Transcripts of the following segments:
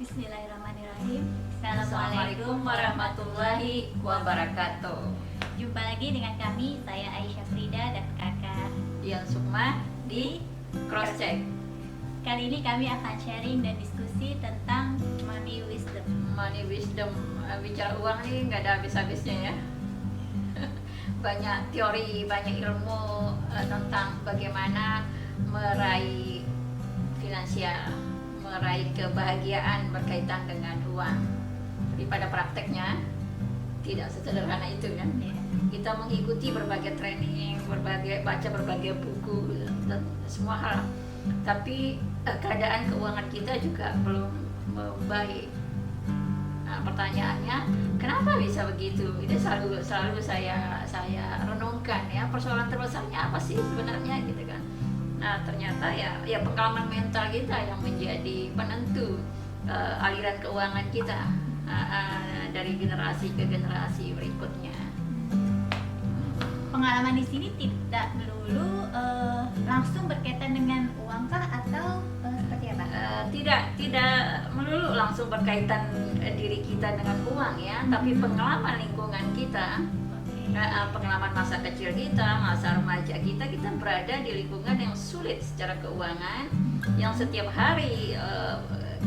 Bismillahirrahmanirrahim. Assalamualaikum warahmatullahi wabarakatuh. Jumpa lagi dengan kami, saya Aisyah Frida dan kakak Dian Sukma di Cross Check. Kali ini kami akan sharing dan diskusi tentang money wisdom. Money wisdom, bicara uang nih nggak ada habis-habisnya ya. Banyak teori, banyak ilmu tentang bagaimana meraih finansial, meraih kebahagiaan berkaitan dengan uang. Tapi pada prakteknya tidak sesederhana itu kan. Kita mengikuti berbagai training, baca berbagai buku dan semua hal. Tapi keadaan keuangan kita juga belum membaik. Nah, pertanyaannya, kenapa bisa begitu? Ini selalu saya renungkan ya, persoalan terbesarnya apa sih sebenarnya gitu kan. Nah, ternyata ya pengalaman mental kita yang menjadi penentu aliran keuangan kita dari generasi ke generasi berikutnya. Pengalaman di sini tidak melulu langsung berkaitan dengan uang kah atau seperti apa? Tidak melulu langsung berkaitan diri kita dengan uang ya, tapi pengalaman lingkungan kita. Pengalaman masa kecil kita, masa remaja kita berada di lingkungan yang sulit secara keuangan, yang setiap hari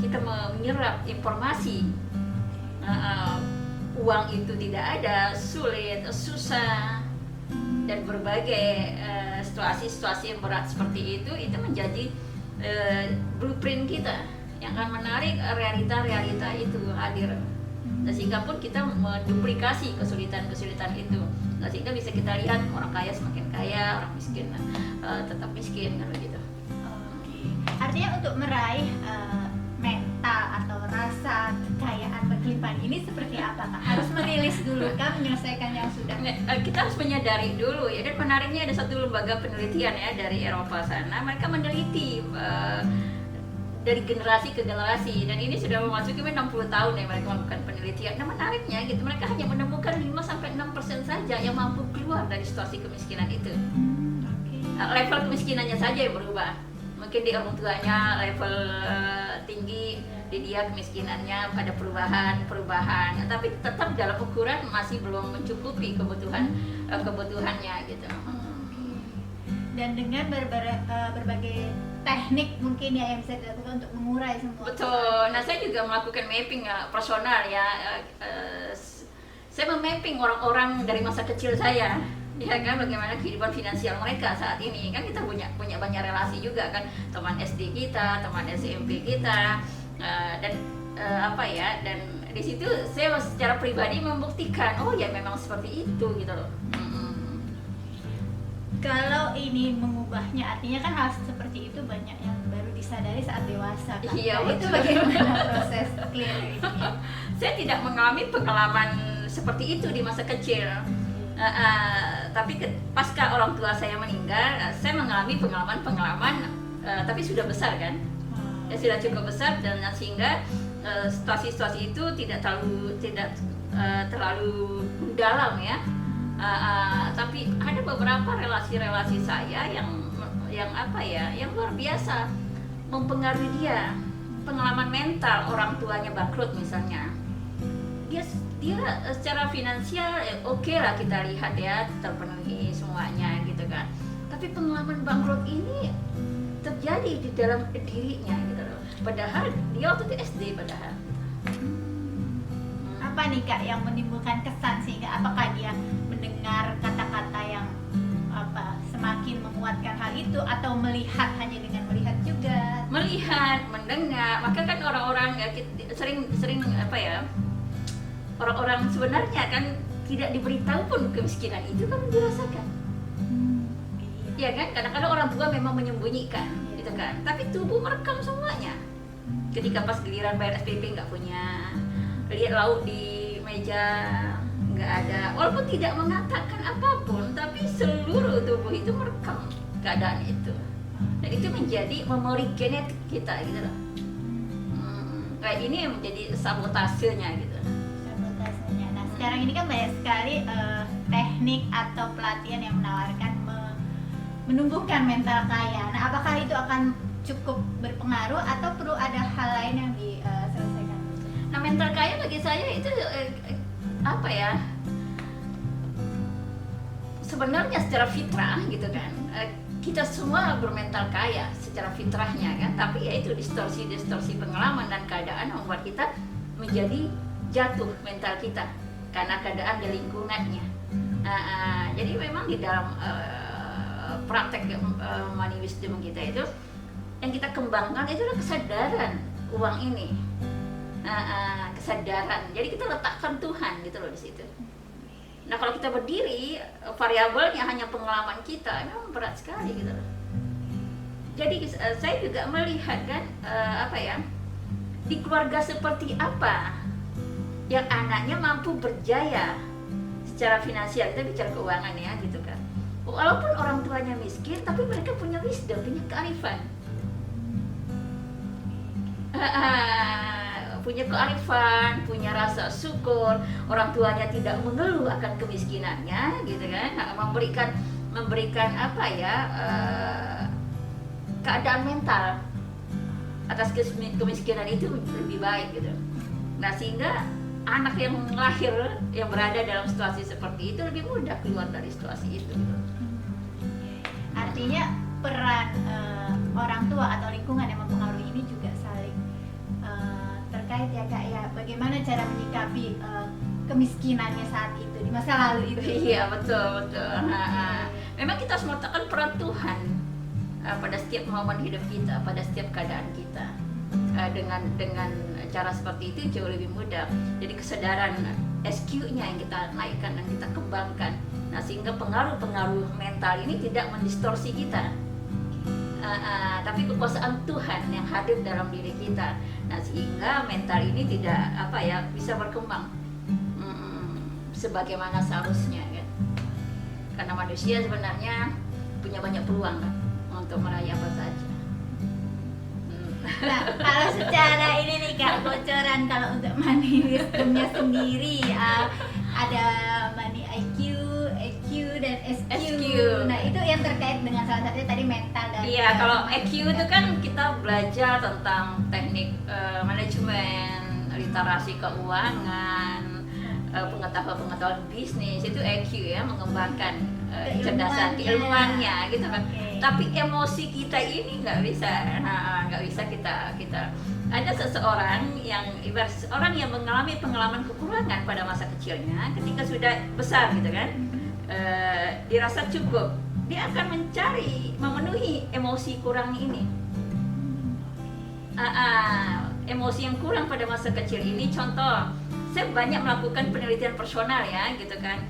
kita menyerap informasi uang itu tidak ada, sulit, susah, dan berbagai situasi-situasi yang berat seperti itu menjadi blueprint kita yang akan menarik realita-realita itu hadir. Sehingga pun kita menduplikasi kesulitan-kesulitan itu. Sehingga bisa kita lihat orang kaya semakin kaya, orang miskin tetap miskin kan begitu. Artinya untuk meraih mental atau rasa kekayaan berlimpah ini seperti apa Kak? Harus merilis dulu kan, menyelesaikan yang sudah. Kita harus menyadari dulu ya, dan menariknya ada satu lembaga penelitian ya dari Eropa sana, mereka meneliti dari generasi ke generasi, dan ini sudah memasuki 60 tahun ya mereka melakukan penelitian. Nah, menariknya gitu, mereka hanya menemukan 5-6% saja yang mampu keluar dari situasi kemiskinan itu. Level kemiskinannya saja yang berubah. Mungkin di orang tuanya level tinggi, di dia kemiskinannya ada perubahan, tapi tetap dalam ukuran masih belum mencukupi kebutuhannya gitu. Dan dengan berbagai teknik mungkin ya yang bisa dilakukan untuk mengurai semua. Betul. Nah, saya juga melakukan mapping personal ya. Saya memapping orang-orang dari masa kecil saya, ya kan, bagaimana kehidupan finansial mereka saat ini. Kan kita punya banyak relasi juga kan, teman SD kita, teman SMP kita, dan dan di situ saya secara pribadi membuktikan, oh ya memang seperti itu gitu loh. Kalau ini mengubahnya, artinya kan hal seperti itu banyak yang baru disadari saat dewasa kan? Iya, itu bagaimana proses clear ini? Saya tidak mengalami pengalaman seperti itu di masa kecil. Tapi pasca orang tua saya meninggal, saya mengalami pengalaman tapi sudah besar kan, ya sudah cukup besar, dan sehingga situasi-situasi itu tidak terlalu dalam ya. Tapi ada beberapa relasi-relasi saya yang luar biasa mempengaruhi dia. Pengalaman mental, orang tuanya bangkrut misalnya, dia secara finansial oke lah, kita lihat ya terpenuhi semuanya gitu kan. Tapi pengalaman bangkrut ini terjadi di dalam dirinya gitu loh. Padahal dia waktu itu SD padahal. Apa nih Kak yang menimbulkan kesan, sehingga apakah dia mendengar kata-kata yang semakin menguatkan hal itu, atau melihat, hanya dengan melihat juga? Melihat, mendengar, maka kan orang-orang sering orang-orang sebenarnya kan tidak diberitahu pun kemiskinan itu kan dirasakan. Ya kan, kadang-kadang orang tua memang menyembunyikan gitu kan, tapi tubuh merekam semuanya. Ketika pas giliran bayar SPP nggak punya, lihat lauk di meja nggak ada, walaupun tidak mengatakan apapun, tapi seluruh tubuh itu merekam keadaan itu, dan itu menjadi memori genetik kita gitu loh. Kayak ini yang menjadi sabotasenya gitu. Sabotasenya. Nah, sekarang ini kan banyak sekali teknik atau pelatihan yang menawarkan menumbuhkan mental kaya. Nah, apakah itu akan cukup berpengaruh atau perlu ada hal lain yang diselesaikan mental kaya bagi saya itu apa ya? Sebenarnya secara fitrah gitu kan, kita semua bermental kaya secara fitrahnya kan, tapi ya itu distorsi pengalaman dan keadaan membuat kita menjadi jatuh mental kita karena keadaan di lingkungannya. Jadi memang di dalam praktek money wisdom kita itu yang kita kembangkan itu adalah kesadaran uang ini, kesadaran. Jadi kita letakkan Tuhan gitu loh di situ. Nah kalau kita berdiri, variabelnya hanya pengalaman kita, memang berat sekali gitu loh. Jadi saya juga melihat kan, apa ya, di keluarga seperti apa yang anaknya mampu berjaya secara finansial, kita bicara keuangan ya gitu kan. Walaupun orang tuanya miskin, tapi mereka punya wisdom, punya kearifan. Punya kearifan, punya rasa syukur, orang tuanya tidak mengeluh akan kemiskinannya, gitu kan, memberikan apa ya, keadaan mental atas kemiskinan itu lebih baik gitu. Nah sehingga anak yang lahir yang berada dalam situasi seperti itu lebih mudah keluar dari situasi itu. Gitu. Artinya peran orang tua atau lingkungan yang mempengaruhi ini juga saling terkait ya Kak ya, bagaimana cara menyikapi kemiskinannya saat itu di masa lalu itu. Iya betul. Memang kita harus meletakkan peran Tuhan pada setiap momen hidup kita, pada setiap keadaan kita. Dengan cara seperti itu jauh lebih mudah. Jadi kesadaran SQ-nya yang kita naikkan dan kita kembangkan. Nah sehingga pengaruh-pengaruh mental ini tidak mendistorsi kita. Tapi kekuasaan Tuhan yang hadir dalam diri kita. Nah sehingga mental ini tidak apa ya, bisa berkembang sebagaimana seharusnya kan. Karena manusia sebenarnya punya banyak peluang kan untuk meraih apa saja. Nah, kalau secara ini nih Kak, bocoran kalau untuk money wisdomnya sendiri ada money IQ, EQ dan SQ. Nah itu yang terkait dengan salah satunya tadi mental dan. Iya, kalau EQ itu kan kita belajar tentang teknik manajemen, literasi keuangan, pengetahuan bisnis, itu EQ ya, mengembangkan kecerdasan keilmuannya gitu kan. Tapi emosi kita ini nggak bisa kita ada seseorang yang ibarat orang yang mengalami pengalaman kekurangan pada masa kecilnya, ketika sudah besar gitu kan, dirasa cukup, dia akan memenuhi emosi kurang ini. Emosi yang kurang pada masa kecil ini, contoh, saya banyak melakukan penelitian personal ya gitu kan.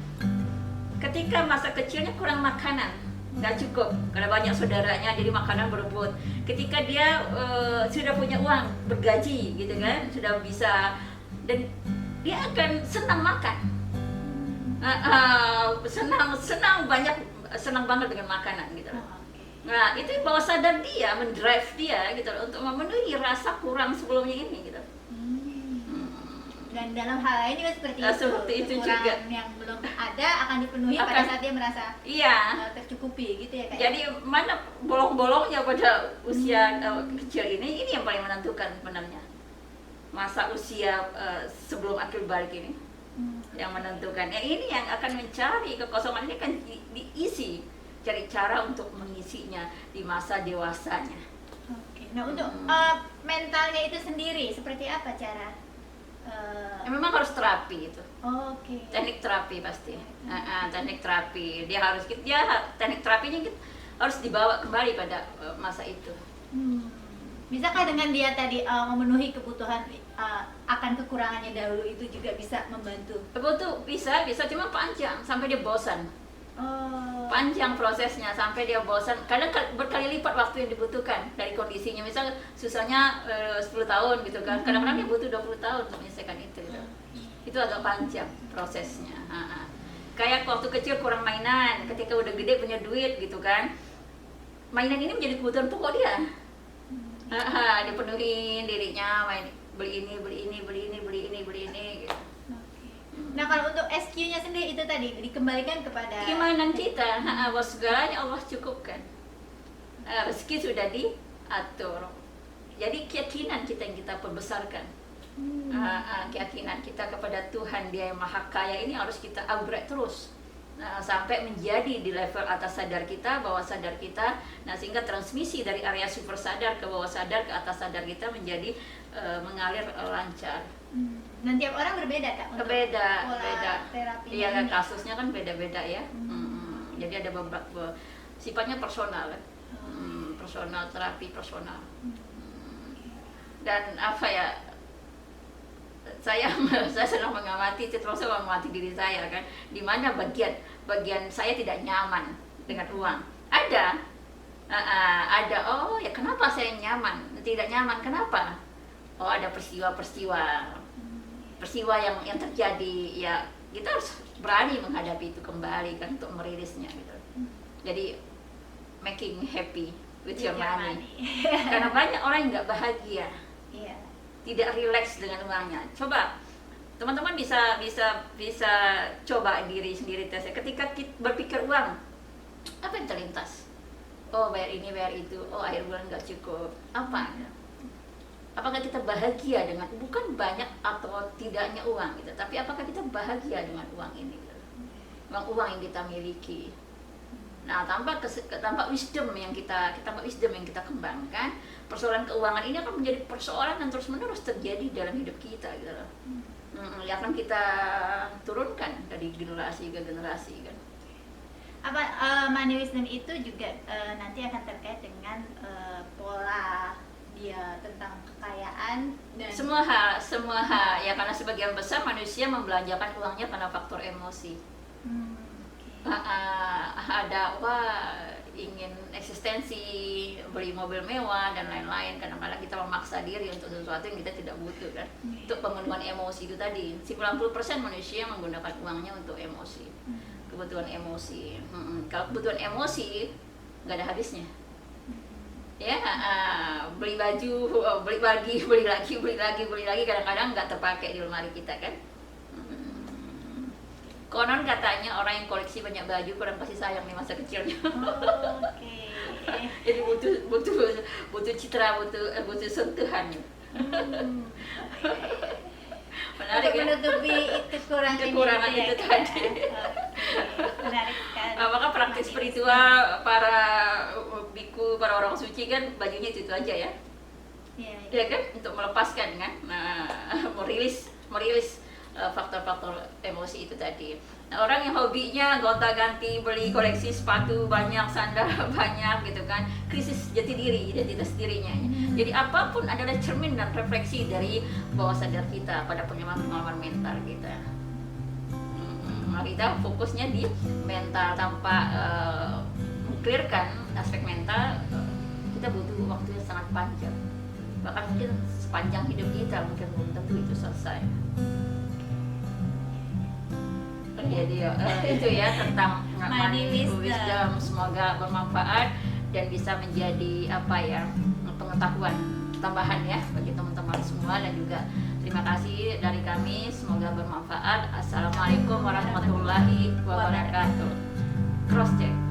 Ketika masa kecilnya kurang makanan, nggak cukup karena banyak saudaranya, jadi makanan berebut. Ketika dia sudah punya uang, bergaji gitu kan, sudah bisa, dan dia akan senang makan, senang banget dengan makanan gitu. Nah itu bawah sadar dia, mendrive dia gitu untuk memenuhi rasa kurang sebelumnya ini gitu. Dan dalam hal lain juga seperti itu juga yang belum ada akan dipenuhi pada saat dia merasa tercukupi gitu ya Kak. Jadi mana bolong-bolongnya pada usia kecil ini yang paling menentukan sebenarnya. Masa usia sebelum akhir balik ini yang menentukan. Ini yang akan mencari kekosongan ini, kan diisi, cari cara untuk mengisinya di masa dewasanya. Oke. Nah untuk mentalnya itu sendiri seperti apa cara? Memang harus terapi itu. Oke. Teknik terapi pasti. Teknik terapi teknik terapinya harus dibawa kembali pada masa itu. Bisakah dengan dia tadi memenuhi kebutuhan akan kekurangannya dahulu itu juga bisa membantu? Betul, bisa cuma panjang sampai dia bosan. Panjang prosesnya sampai dia bosan, kadang berkali lipat waktu yang dibutuhkan dari kondisinya. Misal susahnya 10 tahun gitu kan, kadang-kadang dia butuh 20 tahun untuk menyelesaikan itu gitu. Itu agak panjang prosesnya. Kayak waktu kecil kurang mainan, ketika udah gede punya duit gitu kan, mainan ini menjadi kebutuhan pokok dia. Dia penuhin dirinya, beli ini gitu. Nah kalau untuk SQ-nya sendiri itu tadi dikembalikan kepada keimanan kita, bahwa segalanya Allah cukupkan. Rezeki sudah diatur. Jadi keyakinan kita yang kita perbesarkan. keyakinan kita kepada Tuhan Dia yang Maha Kaya ini harus kita upgrade terus. Nah, sampai menjadi di level atas sadar kita, bawah sadar kita. Nah, sehingga transmisi dari area super sadar ke bawah sadar ke atas sadar kita menjadi mengalir lancar. Dan tiap orang berbeda Kak untuk Beda, pola beda. terapinya Iya, ini. kasusnya kan beda-beda ya. Jadi ada beberapa sifatnya personal, personal terapi personal. Dan apa ya? Saya sedang mengamati, terus mengamati diri saya kan, di mana bagian saya tidak nyaman dengan uang. Ada, oh ya kenapa saya tidak nyaman, kenapa? Oh ada peristiwa yang terjadi, ya kita harus berani menghadapi itu kembali kan, untuk merilisnya gitu. Jadi making happy with your money. Karena banyak orang yang nggak bahagia, Iya. tidak rileks dengan uangnya. Coba teman-teman bisa coba diri sendiri tes. Ketika kita berpikir uang, apa yang terlintas? Oh bayar ini bayar itu, oh akhir bulan nggak cukup. Apakah kita bahagia dengan, bukan banyak atau tidaknya uang gitu, tapi apakah kita bahagia dengan uang ini gitu? Uang yang kita miliki. Nah, tanpa wisdom yang kita kembangkan, persoalan keuangan ini akan menjadi persoalan yang terus-menerus terjadi dalam hidup kita gitu loh. Yang akan kita turunkan dari generasi ke generasi kan. Apa money wisdom itu juga nanti akan terkait dengan pola dia tentang kekayaan dan Semua hal ya, karena sebagian besar manusia membelanjakan uangnya karena faktor emosi. Ada ingin eksistensi, beli mobil mewah dan lain-lain. Kadang-kadang kita memaksa diri untuk sesuatu yang kita tidak butuh kan, untuk pemenuhan emosi itu tadi. 90% manusia menggunakan uangnya untuk emosi, kebutuhan emosi. Kalau kebutuhan emosi nggak ada habisnya ya. Beli baju, beli lagi, kadang-kadang nggak terpakai di lemari kita kan. Konon katanya orang yang koleksi banyak baju kurang kasih sayang di masa kecilnya. Jadi butuh citra, butuh sentuhan. Menarik untuk ya? menutupi kekurangan itu ya, tadi. Menarik sekali. Maka praktik spiritual para biku, para orang suci kan bajunya itu aja ya. Ya kan, untuk melepaskan kan, merilis faktor-faktor emosi itu tadi. Nah, orang yang hobinya gonta-ganti, beli koleksi sepatu banyak, sandal banyak gitu kan, krisis jati diri, identitas dirinya. Jadi apapun adalah cermin dan refleksi dari bawah sadar kita pada pengalaman mental kita. Kita fokusnya di mental, tanpa mengclearkan aspek mental, kita butuh waktu yang sangat panjang. Bahkan mungkin sepanjang hidup kita mungkin belum tentu itu selesai. Jadi itu ya tentang money wisdom. Semoga bermanfaat dan bisa menjadi pengetahuan tambahan ya bagi teman-teman semua, dan juga terima kasih dari kami, semoga bermanfaat. Assalamualaikum warahmatullahi wabarakatuh. Cross check.